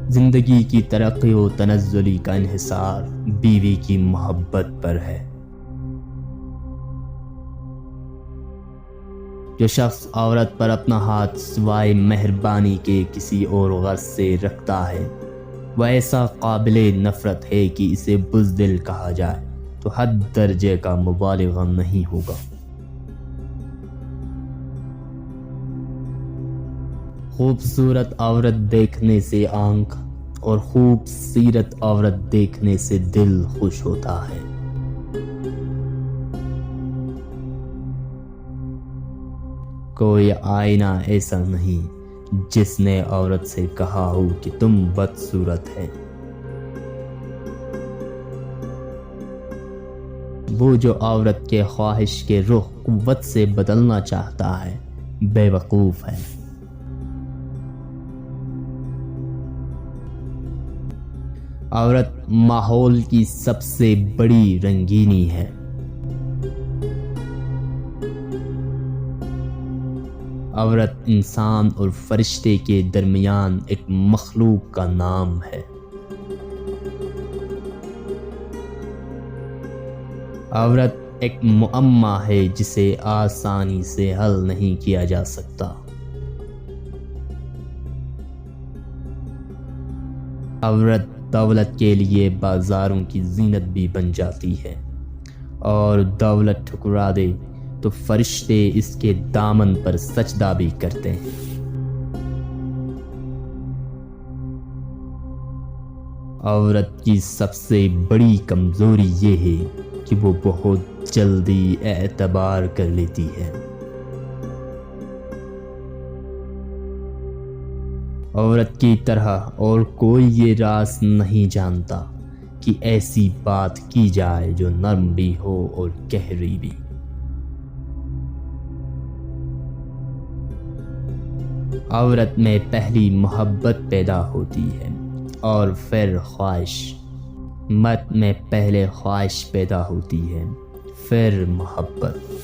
زندگی کی ترقی و تنزلی کا انحصار بیوی کی محبت پر ہے۔ جو شخص عورت پر اپنا ہاتھ سوائے مہربانی کے کسی اور غرض سے رکھتا ہے وہ ایسا قابل نفرت ہے کہ اسے بزدل کہا جائے تو حد درجے کا مبالغہ نہیں ہوگا۔ خوبصورت عورت دیکھنے سے آنکھ اور خوبصورت عورت دیکھنے سے دل خوش ہوتا ہے۔ کوئی آئینہ ایسا نہیں جس نے عورت سے کہا ہو کہ تم بدصورت ہے۔ وہ جو عورت کے خواہش کے رخ قوت سے بدلنا چاہتا ہے بے وقوف ہے۔ عورت ماحول کی سب سے بڑی رنگینی ہے۔ عورت انسان اور فرشتے کے درمیان ایک مخلوق کا نام ہے۔ عورت ایک معمہ ہے جسے آسانی سے حل نہیں کیا جا سکتا۔ عورت دولت کے لیے بازاروں کی زینت بھی بن جاتی ہے، اور دولت ٹھکرا دے تو فرشتے اس کے دامن پر سجدہ بھی کرتے ہیں۔ عورت کی سب سے بڑی کمزوری یہ ہے کہ وہ بہت جلدی اعتبار کر لیتی ہے۔ عورت کی طرح اور کوئی یہ راز نہیں جانتا کہ ایسی بات کی جائے جو نرم بھی ہو اور گہری بھی۔ عورت میں پہلی محبت پیدا ہوتی ہے اور پھر خواہش۔ مرد میں پہلے خواہش پیدا ہوتی ہے پھر محبت۔